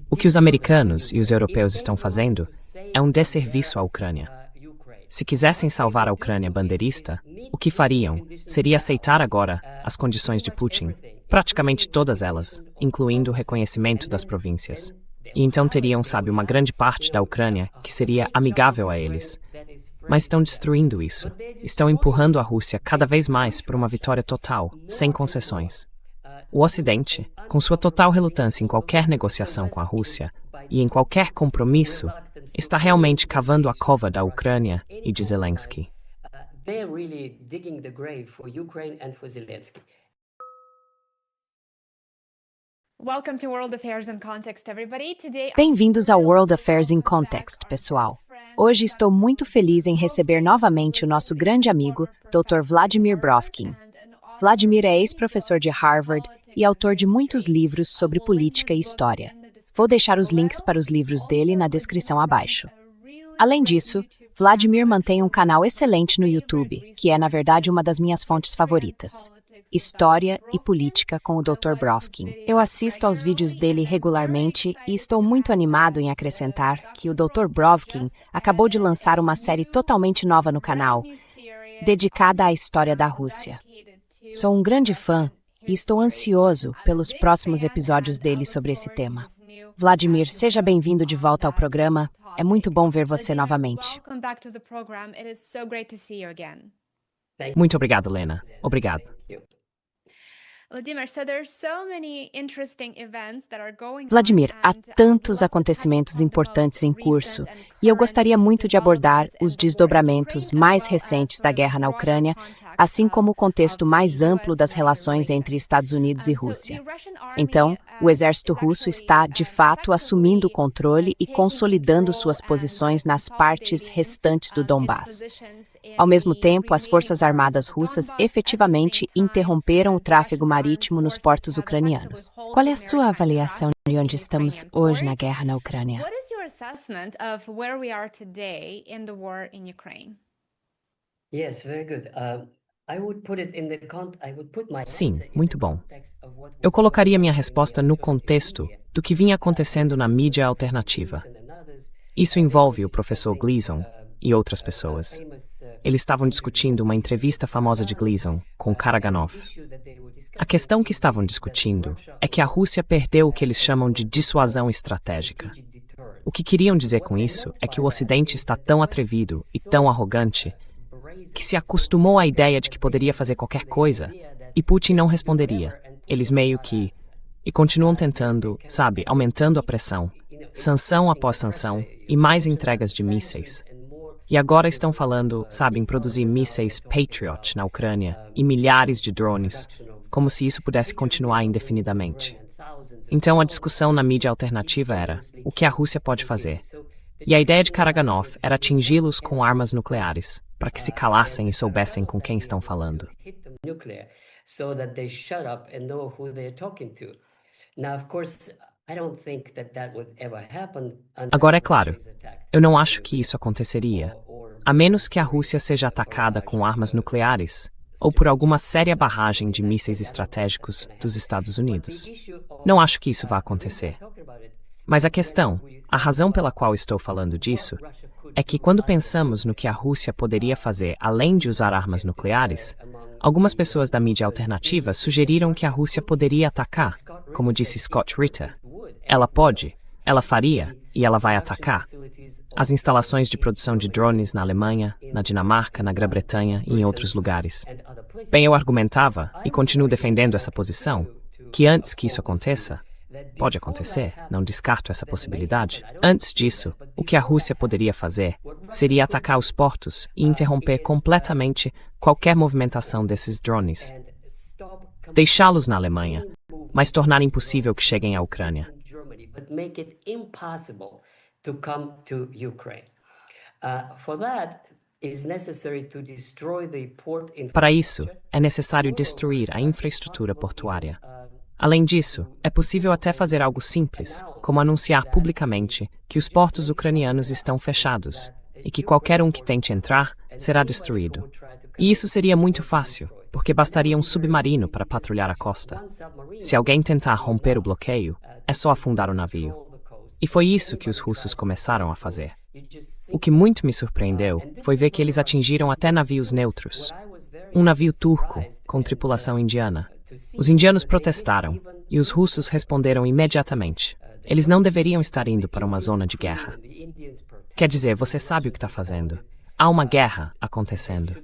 O que os americanos e os europeus estão fazendo é um desserviço à Ucrânia. Se quisessem salvar a Ucrânia bandeirista, o que fariam seria aceitar agora as condições de Putin, praticamente todas elas, incluindo o reconhecimento das províncias. E então teriam, sabe, uma grande parte da Ucrânia que seria amigável a eles. Mas estão destruindo isso. Estão empurrando a Rússia cada vez mais para uma vitória total, sem concessões. O Ocidente, com sua total relutância em qualquer negociação com a Rússia e em qualquer compromisso, está realmente cavando a cova da Ucrânia e de Zelensky. Bem-vindos ao World Affairs in Context, pessoal. Hoje estou muito feliz em receber novamente o nosso grande amigo, Dr. Vladimir Brovkin. Vladimir é ex-professor de Harvard e autor de muitos livros sobre política e história. Vou deixar os links para os livros dele na descrição abaixo. Além disso, Vladimir mantém um canal excelente no YouTube, que é, na verdade, uma das minhas fontes favoritas. História e Política com o Dr. Brovkin. Eu assisto aos vídeos dele regularmente e estou muito animado em acrescentar que o Dr. Brovkin acabou de lançar uma série totalmente nova no canal, dedicada à história da Rússia. Sou um grande fã e estou ansioso pelos próximos episódios dele sobre esse tema. Vladimir, seja bem-vindo de volta ao programa. É muito bom ver você novamente. Muito obrigado, Lena. Obrigado. Vladimir, há tantos acontecimentos importantes em curso e eu gostaria muito de abordar os desdobramentos mais recentes da guerra na Ucrânia, assim como o contexto mais amplo das relações entre Estados Unidos e Rússia. Então, o exército russo está, de fato, assumindo o controle e consolidando suas posições nas partes restantes do Donbass. Ao mesmo tempo, as forças armadas russas efetivamente interromperam o tráfego marítimo nos portos ucranianos. Qual é a sua avaliação de onde estamos hoje na guerra na Ucrânia? Sim, muito bom. Eu colocaria minha resposta no contexto do que vinha acontecendo na mídia alternativa. Isso envolve o professor Gleason e outras pessoas. Eles estavam discutindo uma entrevista famosa de Gleason com Karaganov. A questão que estavam discutindo é que a Rússia perdeu o que eles chamam de dissuasão estratégica. O que queriam dizer com isso é que o Ocidente está tão atrevido e tão arrogante que se acostumou à ideia de que poderia fazer qualquer coisa e Putin não responderia. Eles meio que... E continuam tentando, sabe, aumentando a pressão, sanção após sanção e mais entregas de mísseis. E agora estão falando, sabe, em produzir mísseis Patriot na Ucrânia e milhares de drones, como se isso pudesse continuar indefinidamente. Então a discussão na mídia alternativa era o que a Rússia pode fazer. E a ideia de Karaganov era atingi-los com armas nucleares, para que se calassem e soubessem com quem estão falando. Agora, é claro, eu não acho que isso aconteceria, a menos que a Rússia seja atacada com armas nucleares ou por alguma séria barragem de mísseis estratégicos dos Estados Unidos. Não acho que isso vá acontecer. Mas a razão pela qual estou falando disso, é que quando pensamos no que a Rússia poderia fazer além de usar armas nucleares, algumas pessoas da mídia alternativa sugeriram que a Rússia poderia atacar, como disse Scott Ritter. Ela pode, ela faria e ela vai atacar as instalações de produção de drones na Alemanha, na Dinamarca, na Grã-Bretanha e em outros lugares. Bem, eu argumentava, e continuo defendendo essa posição, que antes que isso aconteça, pode acontecer, não descarto essa possibilidade. Antes disso, o que a Rússia poderia fazer seria atacar os portos e interromper completamente qualquer movimentação desses drones. Deixá-los na Alemanha, mas tornar impossível que cheguem à Ucrânia. Para isso, é necessário destruir a infraestrutura portuária. Além disso, é possível até fazer algo simples, como anunciar publicamente que os portos ucranianos estão fechados e que qualquer um que tente entrar será destruído. E isso seria muito fácil. porque bastaria um submarino para patrulhar a costa. Se alguém tentar romper o bloqueio, é só afundar o navio. E foi isso que os russos começaram a fazer. O que muito me surpreendeu foi ver que eles atingiram até navios neutros. Um navio turco com tripulação indiana. Os indianos protestaram e os russos responderam imediatamente. Eles não deveriam estar indo para uma zona de guerra. Quer dizer, você sabe o que está fazendo. Há uma guerra acontecendo.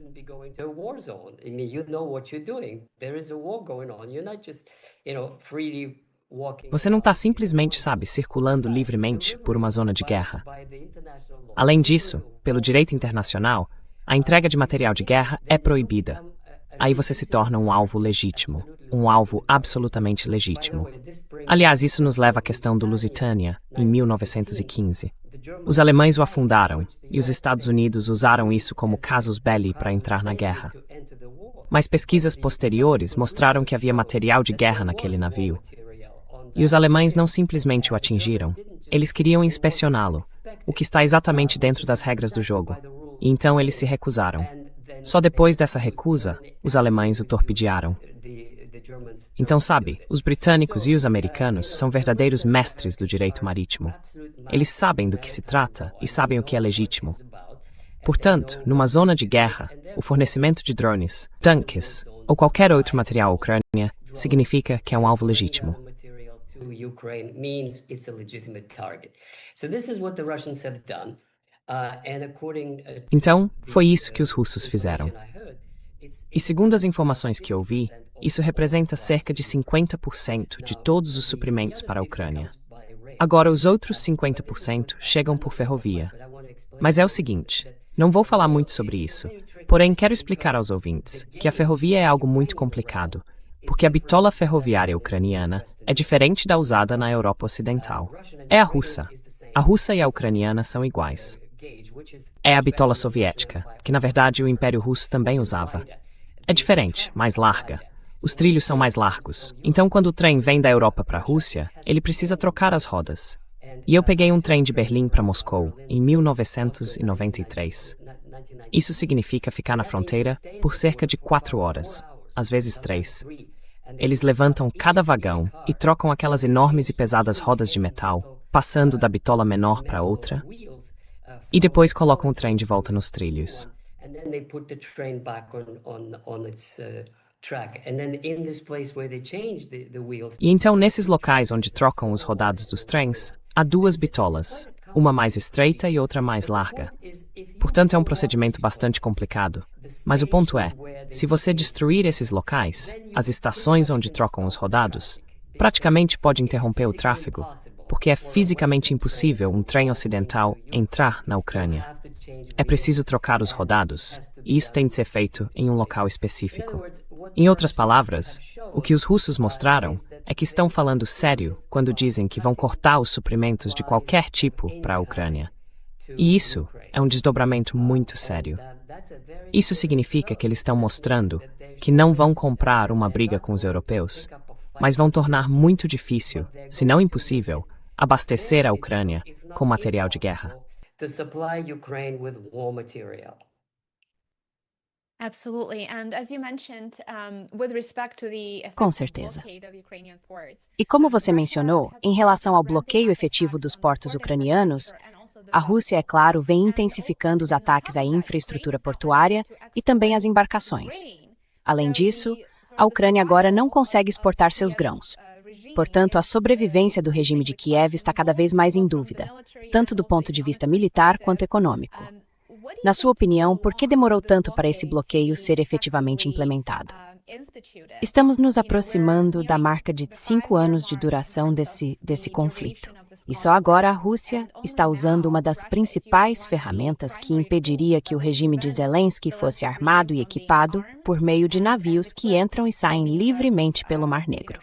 Você não está simplesmente, circulando livremente por uma zona de guerra. Além disso, pelo direito internacional, a entrega de material de guerra é proibida. Aí você se torna um alvo legítimo, um alvo absolutamente legítimo. Aliás, isso nos leva à questão do Lusitânia, em 1915. Os alemães o afundaram, e os Estados Unidos usaram isso como casus belli para entrar na guerra. Mas pesquisas posteriores mostraram que havia material de guerra naquele navio. E os alemães não simplesmente o atingiram, eles queriam inspecioná-lo, o que está exatamente dentro das regras do jogo. E então eles se recusaram. Só depois dessa recusa, os alemães o torpedearam. Então, os britânicos e os americanos são verdadeiros mestres do direito marítimo. Eles sabem do que se trata e sabem o que é legítimo. Portanto, numa zona de guerra, o fornecimento de drones, tanques ou qualquer outro material à Ucrânia significa que é um alvo legítimo. Então, foi isso que os russos fizeram. E segundo as informações que ouvi, isso representa cerca de 50% de todos os suprimentos para a Ucrânia. Agora, os outros 50% chegam por ferrovia. Mas é o seguinte, não vou falar muito sobre isso, porém quero explicar aos ouvintes que a ferrovia é algo muito complicado, porque a bitola ferroviária ucraniana é diferente da usada na Europa Ocidental. É a russa. A russa e a ucraniana são iguais. É a bitola soviética, que na verdade o Império Russo também usava. É diferente, mais larga. Os trilhos são mais largos, então quando o trem vem da Europa para a Rússia, ele precisa trocar as rodas. E eu peguei um trem de Berlim para Moscou em 1993. Isso significa ficar na fronteira por cerca de 4 horas, às vezes 3. Eles levantam cada vagão e trocam aquelas enormes e pesadas rodas de metal, passando da bitola menor para outra, e depois colocam o trem de volta nos trilhos. E então, nesses locais onde trocam os rodados dos trens, há 2 bitolas, uma mais estreita e outra mais larga. Portanto, é um procedimento bastante complicado. Mas o ponto é, se você destruir esses locais, as estações onde trocam os rodados, praticamente pode interromper o tráfego, porque é fisicamente impossível um trem ocidental entrar na Ucrânia. É preciso trocar os rodados, e isso tem de ser feito em um local específico. Em outras palavras, o que os russos mostraram é que estão falando sério quando dizem que vão cortar os suprimentos de qualquer tipo para a Ucrânia. E isso é um desdobramento muito sério. Isso significa que eles estão mostrando que não vão comprar uma briga com os europeus, mas vão tornar muito difícil, se não impossível, abastecer a Ucrânia com material de guerra. Com certeza. E como você mencionou, em relação ao bloqueio efetivo dos portos ucranianos, a Rússia, é claro, vem intensificando os ataques à infraestrutura portuária e também às embarcações. Além disso, a Ucrânia agora não consegue exportar seus grãos. Portanto, a sobrevivência do regime de Kiev está cada vez mais em dúvida, tanto do ponto de vista militar quanto econômico. Na sua opinião, por que demorou tanto para esse bloqueio ser efetivamente implementado? Estamos nos aproximando da marca de 5 anos de duração desse conflito. E só agora a Rússia está usando uma das principais ferramentas que impediria que o regime de Zelensky fosse armado e equipado por meio de navios que entram e saem livremente pelo Mar Negro.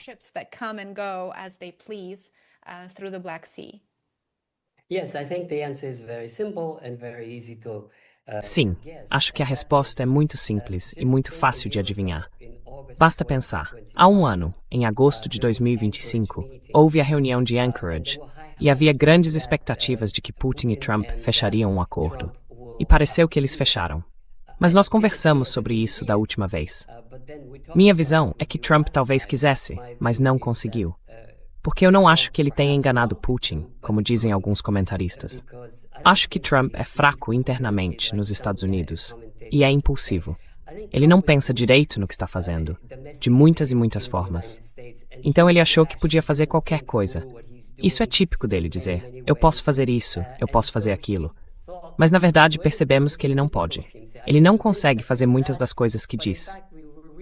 Sim, acho que a resposta é muito simples e muito fácil de adivinhar. Basta pensar. Há um ano, em agosto de 2025, houve a reunião de Anchorage e havia grandes expectativas de que Putin e Trump fechariam um acordo. E pareceu que eles fecharam. Mas nós conversamos sobre isso da última vez. Minha visão é que Trump talvez quisesse, mas não conseguiu. Porque eu não acho que ele tenha enganado Putin, como dizem alguns comentaristas. Acho que Trump é fraco internamente nos Estados Unidos e é impulsivo. Ele não pensa direito no que está fazendo, de muitas e muitas formas. Então ele achou que podia fazer qualquer coisa. Isso é típico dele dizer, eu posso fazer isso, eu posso fazer aquilo. Mas na verdade percebemos que ele não pode. Ele não consegue fazer muitas das coisas que diz.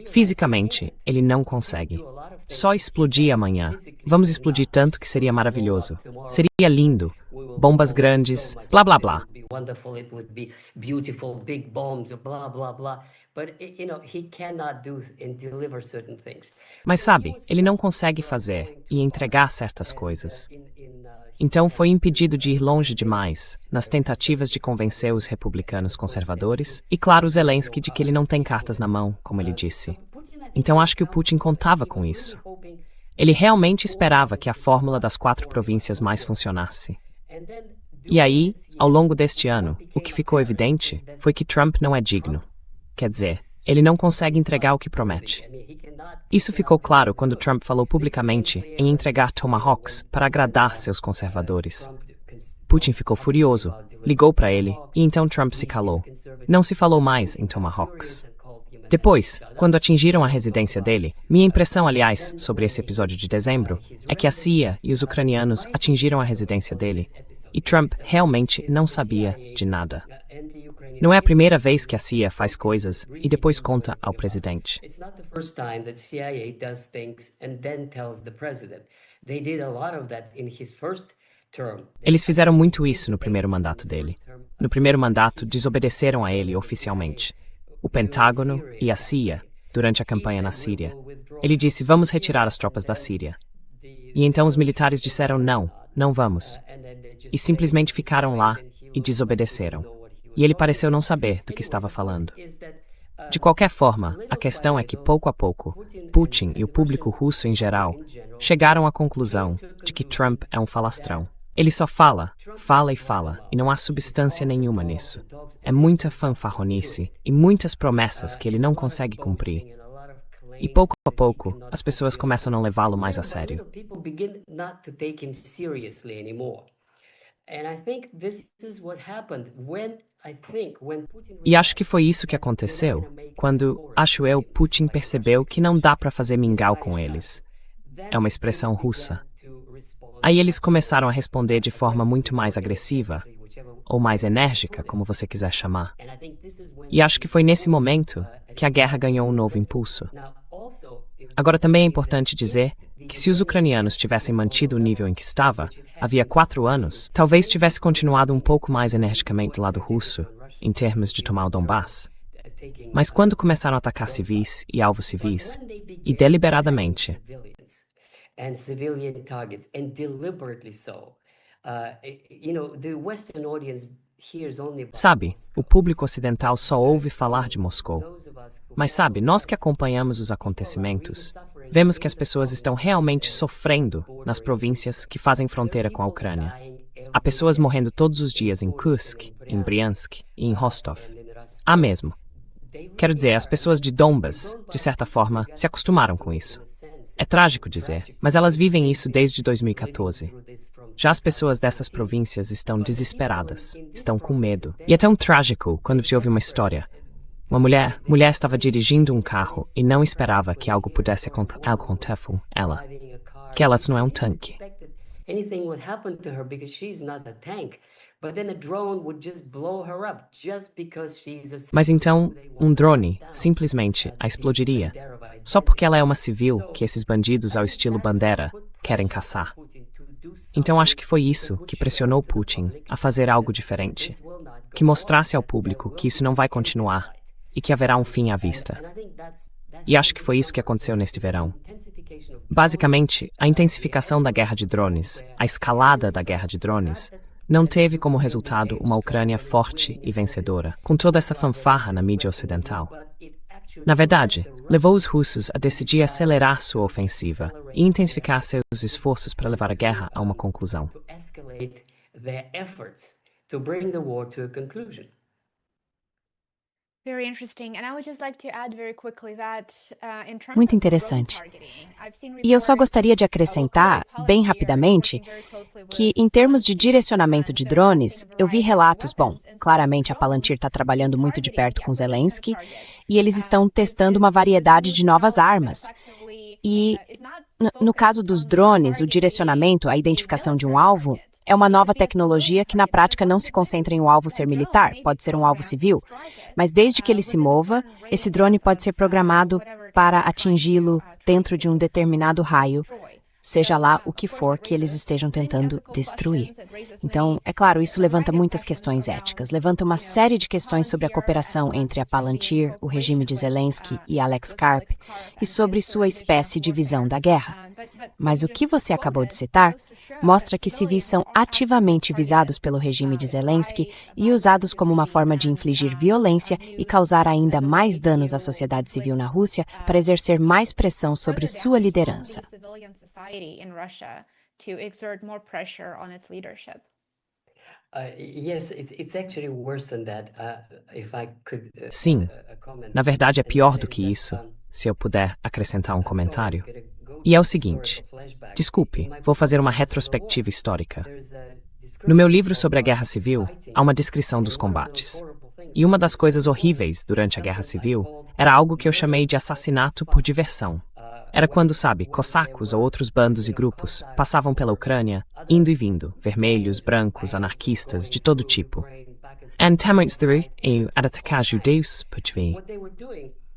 Fisicamente, ele não consegue. Só explodir amanhã. Vamos explodir tanto que seria maravilhoso. Seria lindo. Bombas grandes, blá blá blá. Wonderful, it would be beautiful, big bombs, blah blah blah. But he cannot do and deliver certain things. Mas sabe, ele não consegue fazer e entregar certas coisas. Então foi impedido de ir longe demais nas tentativas de convencer os republicanos conservadores e, claro, Zelensky de que ele não tem cartas na mão, como ele disse. Então acho que o Putin contava com isso. Ele realmente esperava que a fórmula das 4 províncias mais funcionasse. E aí, ao longo deste ano, o que ficou evidente foi que Trump não é digno. Quer dizer, ele não consegue entregar o que promete. Isso ficou claro quando Trump falou publicamente em entregar Tomahawks para agradar seus conservadores. Putin ficou furioso, ligou para ele e então Trump se calou. Não se falou mais em Tomahawks. Depois, quando atingiram a residência dele, minha impressão, aliás, sobre esse episódio de dezembro, é que a CIA e os ucranianos atingiram a residência dele e Trump realmente não sabia de nada. Não é a primeira vez que a CIA faz coisas e depois conta ao presidente. It's not the first time that CIA does things and then tells the president. They did a lot of that in his first term. Eles fizeram muito isso no primeiro mandato dele. No primeiro mandato, desobedeceram a ele oficialmente. O Pentágono e a CIA, durante a campanha na Síria. Ele disse, vamos retirar as tropas da Síria. E então os militares disseram, não, não vamos. E simplesmente ficaram lá e desobedeceram. E ele pareceu não saber do que estava falando. De qualquer forma, a questão é que, pouco a pouco, Putin e o público russo em geral chegaram à conclusão de que Trump é um falastrão. Ele só fala, fala e fala, e não há substância nenhuma nisso. É muita fanfarronice e muitas promessas que ele não consegue cumprir. E pouco a pouco, as pessoas começam a não levá-lo mais a sério. E acho que foi isso que aconteceu quando, acho eu, Putin percebeu que não dá para fazer mingau com eles. É uma expressão russa. Aí eles começaram a responder de forma muito mais agressiva, ou mais enérgica, como você quiser chamar. E acho que foi nesse momento que a guerra ganhou um novo impulso. Agora também é importante dizer que se os ucranianos tivessem mantido o nível em que estava, havia 4 anos, talvez tivesse continuado um pouco mais energicamente do lado russo, em termos de tomar o Donbass. Mas quando começaram a atacar civis e alvos civis, e deliberadamente, and civilian targets, and deliberately so. The Western audience hears only about sabe, o público ocidental só ouve falar de Moscou. Mas sabe, nós que acompanhamos os acontecimentos, vemos que as pessoas estão realmente sofrendo nas províncias que fazem fronteira com a Ucrânia. Há pessoas morrendo todos os dias em Kursk, em Bryansk e em Rostov. Há mesmo. Quero dizer, as pessoas de Donbas, de certa forma, se acostumaram com isso. É trágico dizer, mas elas vivem isso desde 2014. Já as pessoas dessas províncias estão desesperadas, estão com medo. E é tão trágico quando se ouve uma história. Uma mulher estava dirigindo um carro e não esperava que algo pudesse acontecer com ela. Que ela não é um tanque. Anything would happen to her because she's not a tank. But then a drone would just blow her up just because she's a... Mas então, um drone simplesmente a explodiria, só porque ela é uma civil que esses bandidos ao estilo Bandera querem caçar. Então acho que foi isso que pressionou Putin a fazer algo diferente, que mostrasse ao público que isso não vai continuar e que haverá um fim à vista. E acho que foi isso que aconteceu neste verão. Basicamente, a intensificação da guerra de drones, a escalada da guerra de drones, não teve como resultado uma Ucrânia forte e vencedora, com toda essa fanfarra na mídia ocidental. Na verdade, levou os russos a decidir acelerar sua ofensiva e intensificar seus esforços para levar a guerra a uma conclusão. Muito interessante. E eu só gostaria de acrescentar, bem rapidamente, que em termos de direcionamento de drones, eu vi relatos, claramente a Palantir está trabalhando muito de perto com Zelensky, e eles estão testando uma variedade de novas armas. E, no caso dos drones, o direcionamento, a identificação de um alvo, é uma nova tecnologia que na prática não se concentra em um alvo ser militar, pode ser um alvo civil, mas desde que ele se mova, esse drone pode ser programado para atingi-lo dentro de um determinado raio, seja lá o que for que eles estejam tentando destruir. Então, é claro, isso levanta muitas questões éticas, levanta uma série de questões sobre a cooperação entre a Palantir, o regime de Zelensky e Alex Karp, e sobre sua espécie de visão da guerra. Mas o que você acabou de citar mostra que civis são ativamente visados pelo regime de Zelensky e usados como uma forma de infligir violência e causar ainda mais danos à sociedade civil na Rússia para exercer mais pressão sobre sua liderança. Sim, na verdade é pior do que isso, se eu puder acrescentar um comentário. E é o seguinte, desculpe, vou fazer uma retrospectiva histórica. No meu livro sobre a Guerra Civil, há uma descrição dos combates. E uma das coisas horríveis durante a Guerra Civil era algo que eu chamei de assassinato por diversão. Era quando, cossacos ou outros bandos e grupos passavam pela Ucrânia, indo e vindo, vermelhos, brancos, anarquistas, de todo tipo. And temarzdery e atacar judeus, podvi.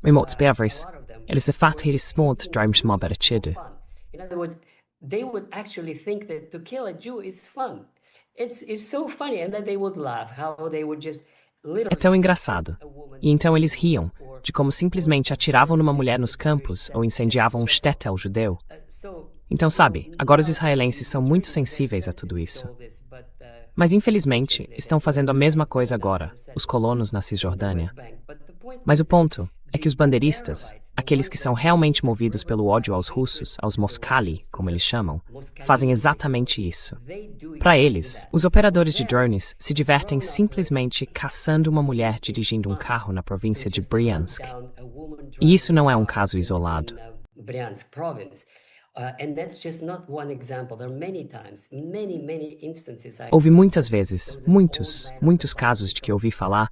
Remote beavers, eles de fato smod drimes mob era chido. In other words, they would actually think that to kill a Jew is fun. It's so funny, and then they would laugh, how they would just É tão engraçado. E então eles riam de como simplesmente atiravam numa mulher nos campos ou incendiavam um shtetl judeu. Então, agora os israelenses são muito sensíveis a tudo isso. Mas, infelizmente, estão fazendo a mesma coisa agora, os colonos na Cisjordânia. Mas o ponto é que os bandeiristas, aqueles que são realmente movidos pelo ódio aos russos, aos moskali, como eles chamam, fazem exatamente isso. Para eles, os operadores de drones se divertem simplesmente caçando uma mulher dirigindo um carro na província de Bryansk. E isso não é um caso isolado. Houve muitas vezes, muitos casos de que ouvi falar,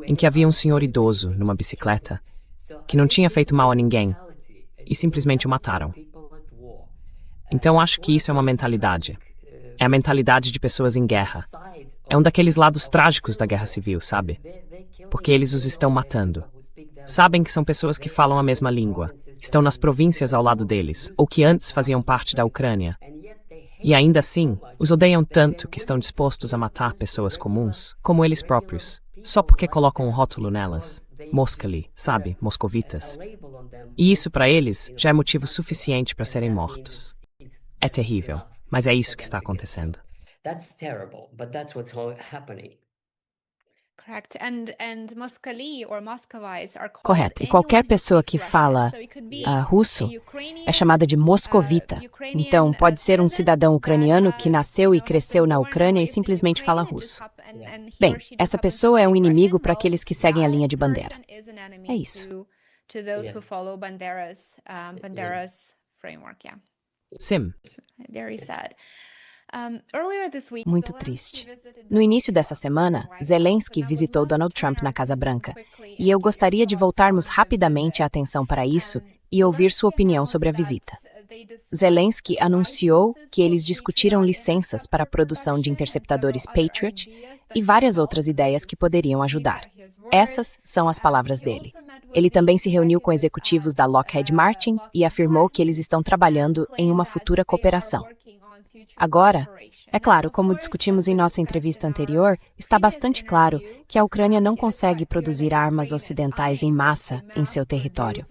em que havia um senhor idoso numa bicicleta que não tinha feito mal a ninguém e simplesmente o mataram. Então acho que isso é uma mentalidade. É a mentalidade de pessoas em guerra. É um daqueles lados trágicos da guerra civil, sabe? Porque eles os estão matando. Sabem que são pessoas que falam a mesma língua, estão nas províncias ao lado deles, ou que antes faziam parte da Ucrânia. E ainda assim, os odeiam tanto que estão dispostos a matar pessoas comuns, como eles próprios, só porque colocam um rótulo nelas. Moskali, moscovitas. E isso para eles já é motivo suficiente para serem mortos. É terrível, mas é isso que está acontecendo. Correto. E qualquer pessoa que fala russo é chamada de moscovita. Então, pode ser um cidadão ucraniano que nasceu e cresceu na Ucrânia e simplesmente fala russo. Bem, essa pessoa é um inimigo para aqueles que seguem a linha de Bandera. É isso. Sim. Muito triste. No início dessa semana, Zelensky visitou Donald Trump na Casa Branca, e eu gostaria de voltarmos rapidamente a atenção para isso e ouvir sua opinião sobre a visita. Zelensky anunciou que eles discutiram licenças para a produção de interceptadores Patriot e várias outras ideias que poderiam ajudar. Essas são as palavras dele. Ele também se reuniu com executivos da Lockheed Martin e afirmou que eles estão trabalhando em uma futura cooperação. Agora, é claro, como discutimos em nossa entrevista anterior, está bastante claro que a Ucrânia não consegue produzir armas ocidentais em massa em seu território.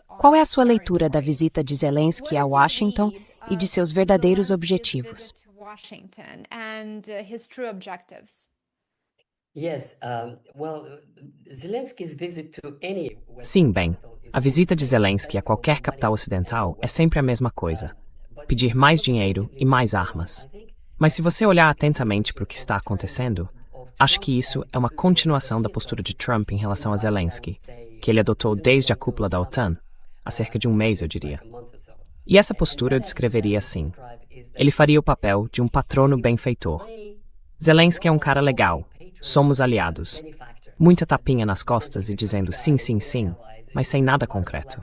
Qual é a sua leitura da visita de Zelensky a Washington e de seus verdadeiros objetivos? Sim, bem, a visita de Zelensky a qualquer capital ocidental é sempre a mesma coisa. Pedir mais dinheiro e mais armas. Mas se você olhar atentamente para o que está acontecendo, acho que isso é uma continuação da postura de Trump em relação a Zelensky, que ele adotou desde a cúpula da OTAN, há cerca de um mês, eu diria. E essa postura eu descreveria assim. Ele faria o papel de um patrono benfeitor. Zelensky é um cara legal, somos aliados. Muita tapinha nas costas e dizendo sim, sim, sim, mas sem nada concreto.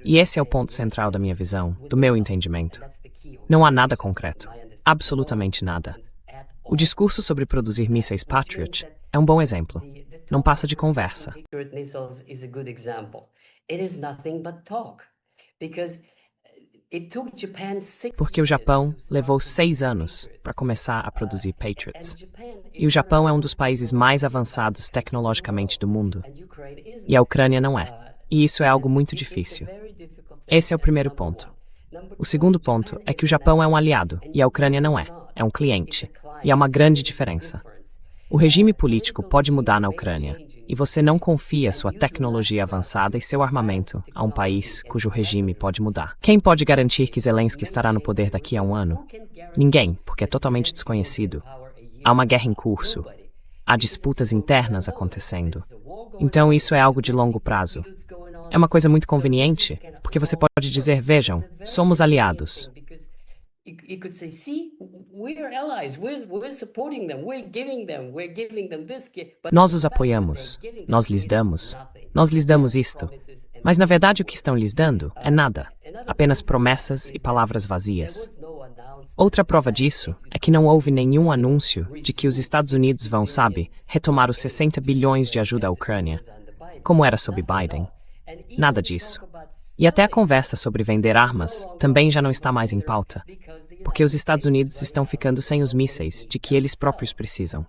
E esse é o ponto central da minha visão, do meu entendimento. Não há nada concreto, absolutamente nada. O discurso sobre produzir mísseis Patriot é um bom exemplo. Não passa de conversa. Porque o Japão levou 6 anos para começar a produzir Patriots. E o Japão é um dos países mais avançados tecnologicamente do mundo. E a Ucrânia não é. E isso é algo muito difícil. Esse é o primeiro ponto. O segundo ponto é que o Japão é um aliado e a Ucrânia não é. É um cliente. E há uma grande diferença. O regime político pode mudar na Ucrânia, e você não confia sua tecnologia avançada e seu armamento a um país cujo regime pode mudar. Quem pode garantir que Zelensky estará no poder daqui a um ano? Ninguém, porque é totalmente desconhecido. Há uma guerra em curso. Há disputas internas acontecendo. Então isso é algo de longo prazo. É uma coisa muito conveniente, porque você pode dizer, vejam, somos aliados. Nós os apoiamos, nós lhes damos isto. Mas na verdade o que estão lhes dando é nada, apenas promessas e palavras vazias. Outra prova disso é que não houve nenhum anúncio de que os Estados Unidos vão, retomar os 60 bilhões de ajuda à Ucrânia, como era sob Biden. Nada disso. E até a conversa sobre vender armas também já não está mais em pauta, porque os Estados Unidos estão ficando sem os mísseis de que eles próprios precisam.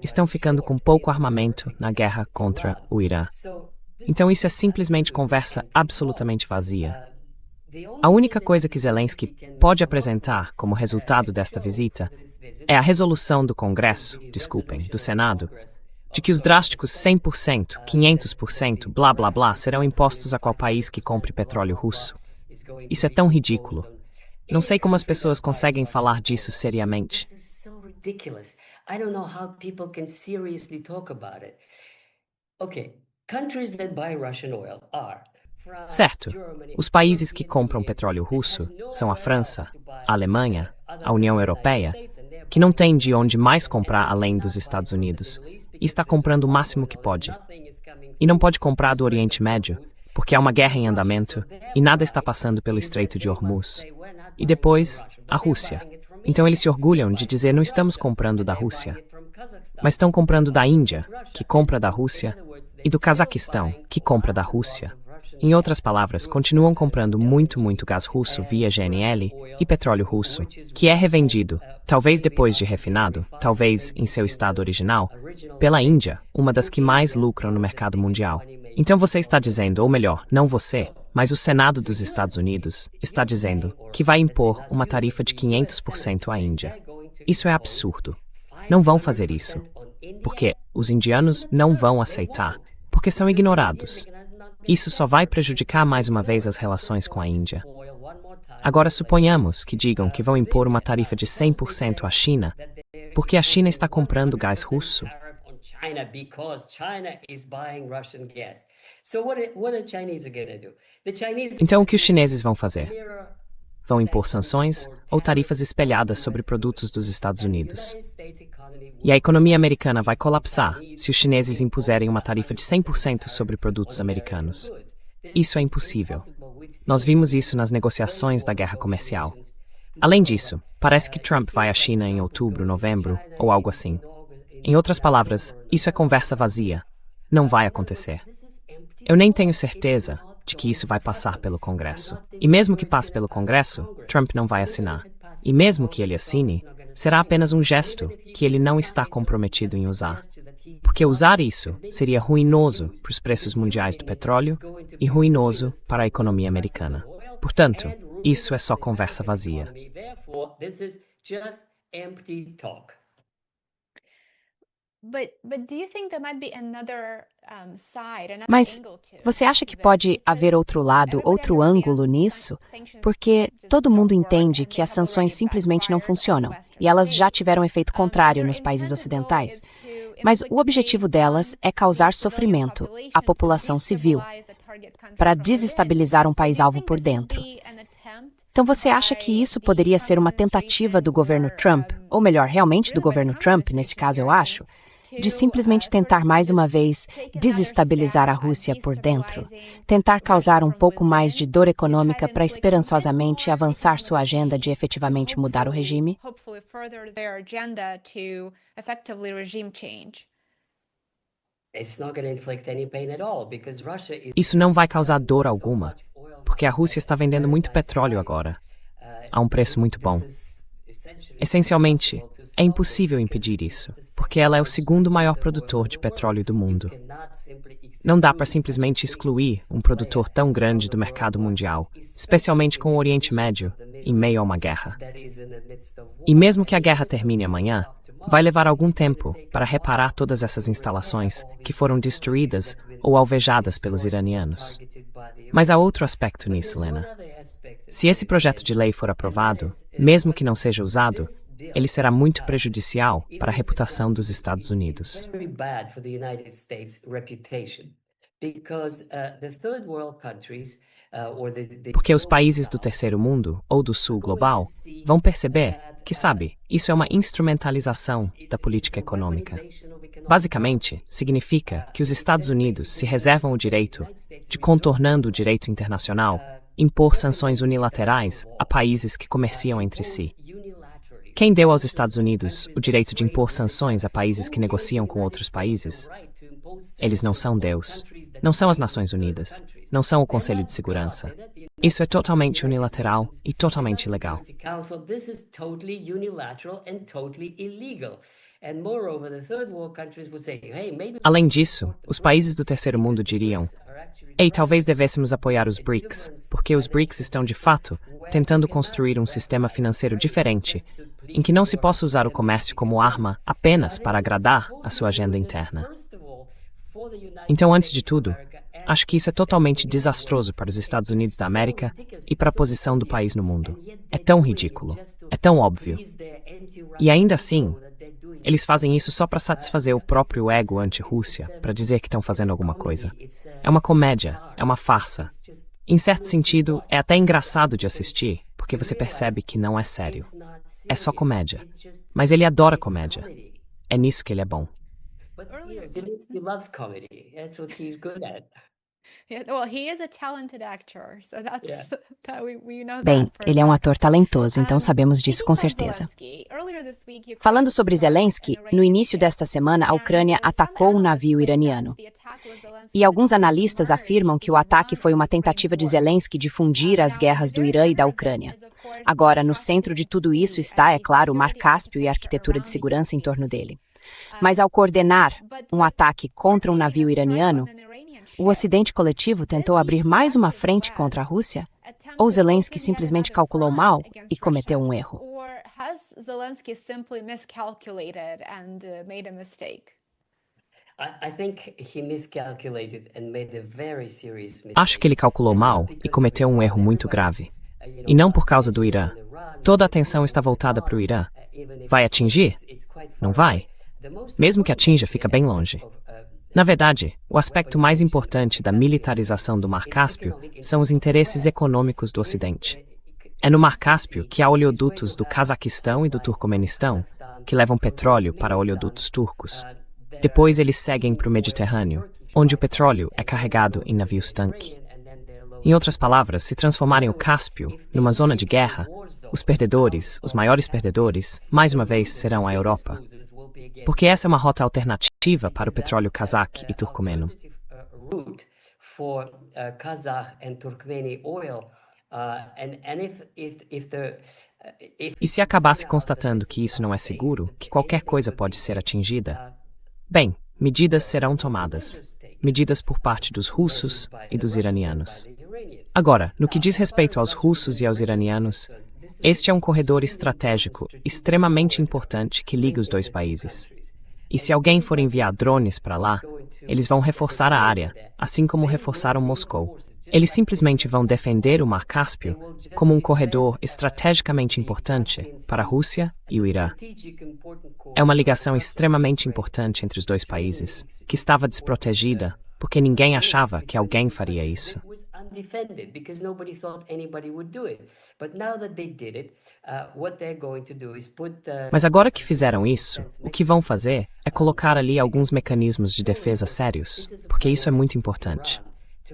Estão ficando com pouco armamento na guerra contra o Irã. Então isso é simplesmente conversa absolutamente vazia. A única coisa que Zelensky pode apresentar como resultado desta visita é a resolução do Congresso, do Senado, de que os drásticos 100%, 500%, blá blá blá, serão impostos a qual país que compre petróleo russo. Isso é tão ridículo. Não sei como as pessoas conseguem falar disso seriamente. Certo, os países que compram petróleo russo são a França, a Alemanha, a União Europeia, que não tem de onde mais comprar além dos Estados Unidos, e está comprando o máximo que pode. E não pode comprar do Oriente Médio, porque há uma guerra em andamento e nada está passando pelo Estreito de Hormuz. E depois, a Rússia. Então eles se orgulham de dizer não estamos comprando da Rússia, mas estão comprando da Índia, que compra da Rússia, e do Cazaquistão, que compra da Rússia. Em outras palavras, continuam comprando muito gás russo via GNL e petróleo russo, que é revendido, talvez depois de refinado, talvez em seu estado original, pela Índia, uma das que mais lucram no mercado mundial. Então você está dizendo, ou melhor, não você, mas o Senado dos Estados Unidos está dizendo que vai impor uma tarifa de 500% à Índia. Isso é absurdo. Não vão fazer isso, porque os indianos não vão aceitar, porque são ignorados. Isso só vai prejudicar mais uma vez as relações com a Índia. Agora suponhamos que digam que vão impor uma tarifa de 100% à China, porque a China está comprando gás russo. Então o que os chineses vão fazer? Vão impor sanções ou tarifas espelhadas sobre produtos dos Estados Unidos. E a economia americana vai colapsar se os chineses impuserem uma tarifa de 100% sobre produtos americanos. Isso é impossível. Nós vimos isso nas negociações da guerra comercial. Além disso, parece que Trump vai à China em outubro, novembro, ou algo assim. Em outras palavras, isso é conversa vazia. Não vai acontecer. Eu nem tenho certeza de que isso vai passar pelo Congresso. E mesmo que passe pelo Congresso, Trump não vai assinar. E mesmo que ele assine, será apenas um gesto que ele não está comprometido em usar. Porque usar isso seria ruinoso para os preços mundiais do petróleo e ruinoso para a economia americana. Portanto, isso é só conversa vazia. Mas você acha que pode haver outro lado, outro ângulo nisso? Porque todo mundo entende que as sanções simplesmente não funcionam, e elas já tiveram efeito contrário nos países ocidentais. Mas o objetivo delas é causar sofrimento à população civil, para desestabilizar um país-alvo por dentro. Então você acha que isso poderia ser uma tentativa do governo Trump, ou melhor, realmente do governo Trump, nesse caso eu acho, de simplesmente tentar mais uma vez desestabilizar a Rússia por dentro, tentar causar um pouco mais de dor econômica para esperançosamente avançar sua agenda de efetivamente mudar o regime? Isso não vai causar dor alguma, porque a Rússia está vendendo muito petróleo agora, a um preço muito bom. Essencialmente, é impossível impedir isso, porque ela é o segundo maior produtor de petróleo do mundo. Não dá para simplesmente excluir um produtor tão grande do mercado mundial, especialmente com o Oriente Médio, em meio a uma guerra. E mesmo que a guerra termine amanhã, vai levar algum tempo para reparar todas essas instalações que foram destruídas ou alvejadas pelos iranianos. Mas há outro aspecto nisso, Lena. Se esse projeto de lei for aprovado, mesmo que não seja usado, ele será muito prejudicial para a reputação dos Estados Unidos. Porque os países do terceiro mundo, ou do sul global, vão perceber que, sabe, isso é uma instrumentalização da política econômica. Basicamente, significa que os Estados Unidos se reservam o direito de, contornando o direito internacional, impor sanções unilaterais a países que comerciam entre si. Quem deu aos Estados Unidos o direito de impor sanções a países que negociam com outros países? Eles não são Deus, não são as Nações Unidas, não são o Conselho de Segurança. Isso é totalmente unilateral e totalmente ilegal. Além disso, os países do terceiro mundo diriam: ei, talvez devêssemos apoiar os BRICS, porque os BRICS estão, de fato, tentando construir um sistema financeiro diferente, em que não se possa usar o comércio como arma apenas para agradar a sua agenda interna. Então, antes de tudo, acho que isso é totalmente desastroso para os Estados Unidos da América e para a posição do país no mundo. É tão ridículo, é tão óbvio. E ainda assim, eles fazem isso só para satisfazer o próprio ego anti-Rússia, para dizer que estão fazendo alguma coisa. É uma comédia, é uma farsa. Em certo sentido, é até engraçado de assistir, porque você percebe que não é sério. É só comédia. Mas ele adora comédia. É nisso que ele é bom. Zelensky loves comedy. That's what he's good at. Bem, ele é um ator talentoso, então sabemos disso com certeza. Falando sobre Zelensky, no início desta semana, a Ucrânia atacou um navio iraniano. E alguns analistas afirmam que o ataque foi uma tentativa de Zelensky de fundir as guerras do Irã e da Ucrânia. Agora, no centro de tudo isso está, é claro, o Mar Cáspio e a arquitetura de segurança em torno dele. Mas ao coordenar um ataque contra um navio iraniano, o Ocidente coletivo tentou abrir mais uma frente contra a Rússia? Ou Zelensky simplesmente calculou mal e cometeu um erro? Acho que ele calculou mal e cometeu um erro muito grave. E não por causa do Irã. Toda a atenção está voltada para o Irã. Vai atingir? Não vai. Mesmo que atinja, fica bem longe. Na verdade, o aspecto mais importante da militarização do Mar Cáspio são os interesses econômicos do Ocidente. É no Mar Cáspio que há oleodutos do Cazaquistão e do Turcomenistão, que levam petróleo para oleodutos turcos. Depois eles seguem para o Mediterrâneo, onde o petróleo é carregado em navios-tanque. Em outras palavras, se transformarem o Cáspio numa zona de guerra, os perdedores, os maiores perdedores, mais uma vez serão a Europa. Porque essa é uma rota alternativa para o petróleo cazaque e turcomeno. E se acabasse constatando que isso não é seguro, que qualquer coisa pode ser atingida, bem, medidas serão tomadas. Medidas por parte dos russos e dos iranianos. Agora, no que diz respeito aos russos e aos iranianos, este é um corredor estratégico extremamente importante que liga os dois países. E se alguém for enviar drones para lá, eles vão reforçar a área, assim como reforçaram Moscou. Eles simplesmente vão defender o Mar Cáspio como um corredor estrategicamente importante para a Rússia e o Irã. É uma ligação extremamente importante entre os dois países, que estava desprotegida porque ninguém achava que alguém faria isso. Mas agora que fizeram isso, o que vão fazer é colocar ali alguns mecanismos de defesa sérios, porque isso é muito importante.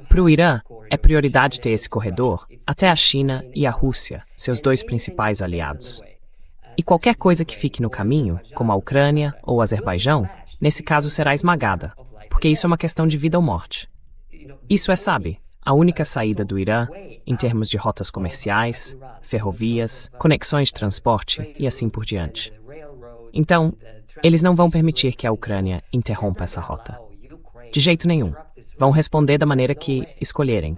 Para o Irã, é prioridade ter esse corredor até a China e a Rússia, seus dois principais aliados. E qualquer coisa que fique no caminho, como a Ucrânia ou o Azerbaijão, nesse caso será esmagada, porque isso é uma questão de vida ou morte. Isso é, sabe, a única saída do Irã em termos de rotas comerciais, ferrovias, conexões de transporte e assim por diante. Então, eles não vão permitir que a Ucrânia interrompa essa rota. De jeito nenhum. Vão responder da maneira que escolherem.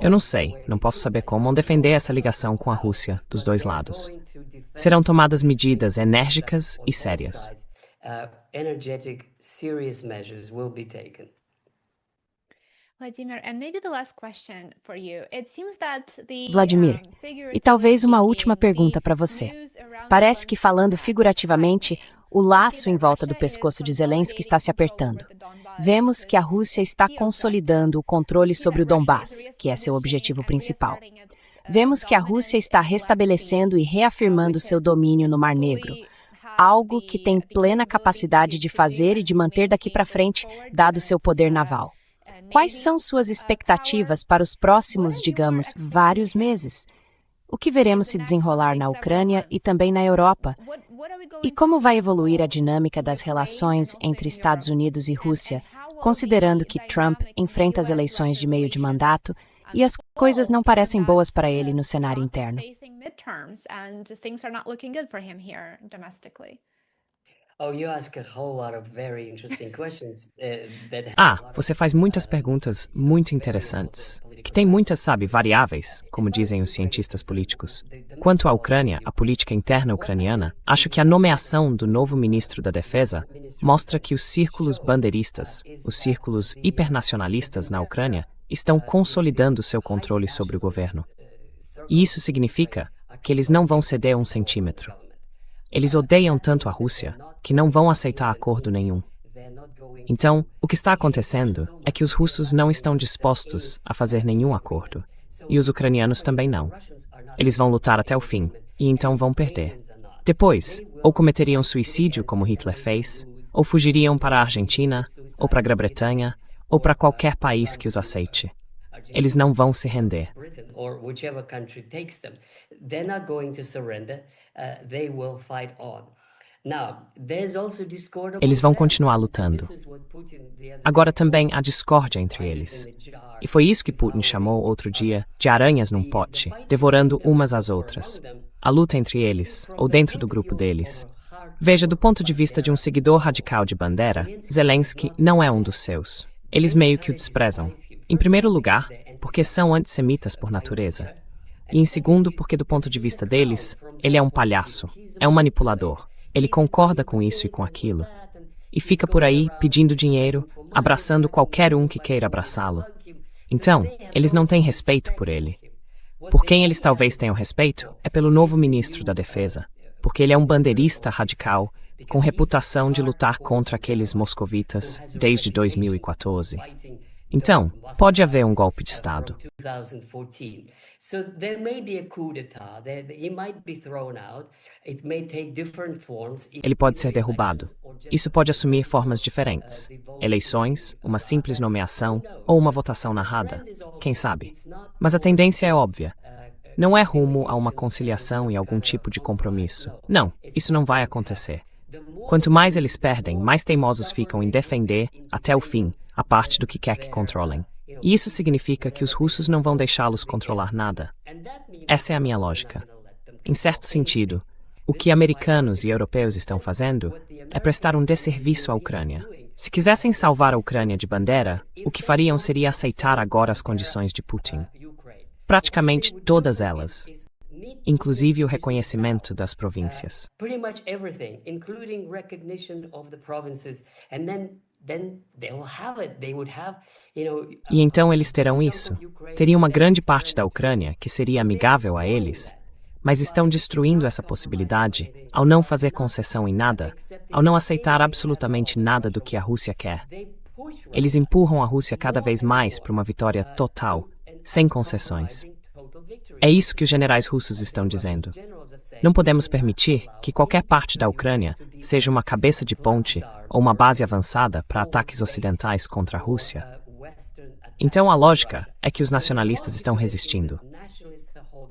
Eu não sei, não posso saber como, vão defender essa ligação com a Rússia dos dois lados. Serão tomadas medidas enérgicas e sérias. Vladimir, e talvez uma última pergunta para você. Parece que, falando figurativamente, o laço em volta do pescoço de Zelensky está se apertando. Vemos que a Rússia está consolidando o controle sobre o Donbass, que é seu objetivo principal. Vemos que a Rússia está restabelecendo e reafirmando seu domínio no Mar Negro, algo que tem plena capacidade de fazer e de manter daqui para frente, dado seu poder naval. Quais são suas expectativas para os próximos, digamos, vários meses? O que veremos se desenrolar na Ucrânia e também na Europa? E como vai evoluir a dinâmica das relações entre Estados Unidos e Rússia, considerando que Trump enfrenta as eleições de meio de mandato e as coisas não parecem boas para ele no cenário interno? Você faz muitas perguntas muito interessantes, que têm muitas, sabe, variáveis, como dizem os cientistas políticos. Quanto à Ucrânia, a política interna ucraniana, acho que a nomeação do novo ministro da Defesa mostra que os círculos bandeiristas, os círculos hipernacionalistas na Ucrânia, estão consolidando seu controle sobre o governo. E isso significa que eles não vão ceder 1 centímetro. Eles odeiam tanto a Rússia que não vão aceitar acordo nenhum. Então, o que está acontecendo é que os russos não estão dispostos a fazer nenhum acordo. E os ucranianos também não. Eles vão lutar até o fim, e então vão perder. Depois, ou cometeriam suicídio, como Hitler fez, ou fugiriam para a Argentina, ou para a Grã-Bretanha, ou para qualquer país que os aceite. Eles não vão se render. Eles vão continuar lutando. Agora também há discórdia entre eles. E foi isso que Putin chamou outro dia de aranhas num pote, devorando umas às outras. A luta entre eles, ou dentro do grupo deles. Veja, do ponto de vista de um seguidor radical de Bandera, Zelensky não é um dos seus. Eles meio que o desprezam. Em primeiro lugar, porque são antissemitas por natureza. E em segundo, porque do ponto de vista deles, ele é um palhaço, é um manipulador. Ele concorda com isso e com aquilo. E fica por aí pedindo dinheiro, abraçando qualquer um que queira abraçá-lo. Então, eles não têm respeito por ele. Por quem eles talvez tenham respeito é pelo novo ministro da Defesa, porque ele é um bandeirista radical, com reputação de lutar contra aqueles moscovitas desde 2014. Então, pode haver um golpe de Estado. Ele pode ser derrubado. Isso pode assumir formas diferentes. Eleições, uma simples nomeação ou uma votação narrada. Quem sabe? Mas a tendência é óbvia. Não é rumo a uma conciliação e algum tipo de compromisso. Não, isso não vai acontecer. Quanto mais eles perdem, mais teimosos ficam em defender, até o fim, a parte do que quer que controlem. E isso significa que os russos não vão deixá-los controlar nada. Essa é a minha lógica. Em certo sentido, o que americanos e europeus estão fazendo é prestar um desserviço à Ucrânia. Se quisessem salvar a Ucrânia de Bandera, o que fariam seria aceitar agora as condições de Putin. Praticamente todas elas, inclusive o reconhecimento das províncias. E então eles terão isso. Teria uma grande parte da Ucrânia que seria amigável a eles, mas estão destruindo essa possibilidade ao não fazer concessão em nada, ao não aceitar absolutamente nada do que a Rússia quer. Eles empurram a Rússia cada vez mais para uma vitória total, sem concessões. É isso que os generais russos estão dizendo. Não podemos permitir que qualquer parte da Ucrânia seja uma cabeça de ponte ou uma base avançada para ataques ocidentais contra a Rússia. Então a lógica é que os nacionalistas estão resistindo.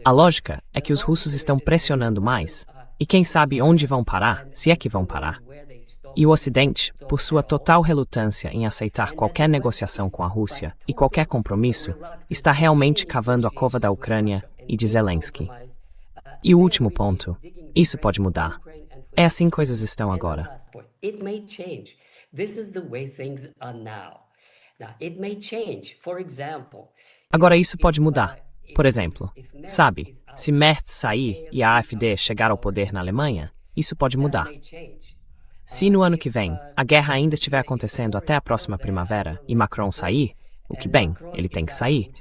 A lógica é que os russos estão pressionando mais, e quem sabe onde vão parar, se é que vão parar. E o Ocidente, por sua total relutância em aceitar qualquer negociação com a Rússia e qualquer compromisso, está realmente cavando a cova da Ucrânia e de Zelensky. E o último ponto, isso pode mudar. É assim que coisas estão agora. Agora isso pode mudar. Por exemplo, sabe, se Merz sair e a AfD chegar ao poder na Alemanha, isso pode mudar. Se no ano que vem a guerra ainda estiver acontecendo até a próxima primavera e Macron sair, o que bem, ele tem que sair,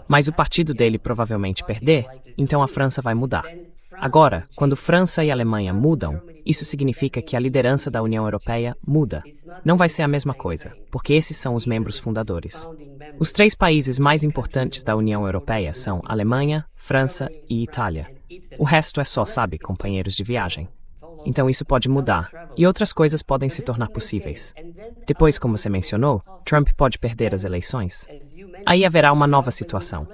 mas o partido dele provavelmente perder, então a França vai mudar. Agora, quando França e Alemanha mudam, isso significa que a liderança da União Europeia muda. Não vai ser a mesma coisa, porque esses são os membros fundadores. Os 3 países mais importantes da União Europeia são Alemanha, França e Itália. O resto é só, sabe, companheiros de viagem. Então isso pode mudar, e outras coisas podem se tornar possíveis. Depois, como você mencionou, Trump pode perder as eleições. Aí haverá uma nova situação.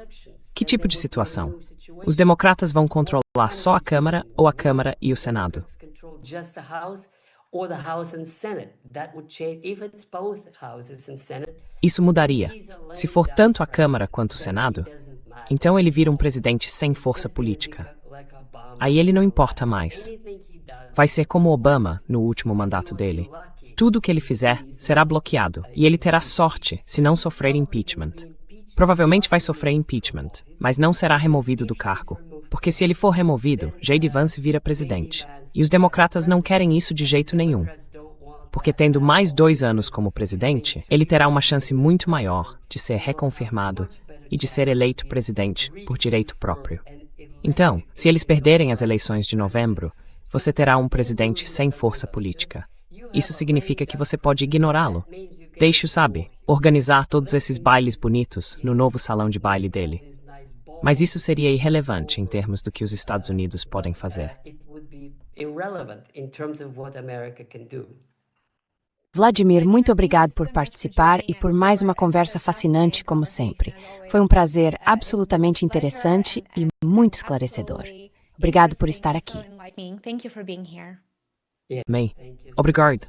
Que tipo de situação? Os democratas vão controlar só a Câmara ou a Câmara e o Senado? Isso mudaria. Se for tanto a Câmara quanto o Senado, então ele vira um presidente sem força política. Aí ele não importa mais. Vai ser como Obama no último mandato dele. Tudo o que ele fizer será bloqueado e ele terá sorte se não sofrer impeachment. Provavelmente vai sofrer impeachment, mas não será removido do cargo. Porque se ele for removido, J.D. Vance vira presidente. E os democratas não querem isso de jeito nenhum. Porque tendo mais 2 anos como presidente, ele terá uma chance muito maior de ser reconfirmado e de ser eleito presidente por direito próprio. Então, se eles perderem as eleições de novembro, você terá um presidente sem força política. Isso significa que você pode ignorá-lo. Deixe-o, sabe, organizar todos esses bailes bonitos no novo salão de baile dele. Mas isso seria irrelevante em termos do que os Estados Unidos podem fazer. Vladimir, muito obrigado por participar e por mais uma conversa fascinante, como sempre. Foi um prazer absolutamente interessante e muito esclarecedor. Obrigado por estar aqui. May, obrigado.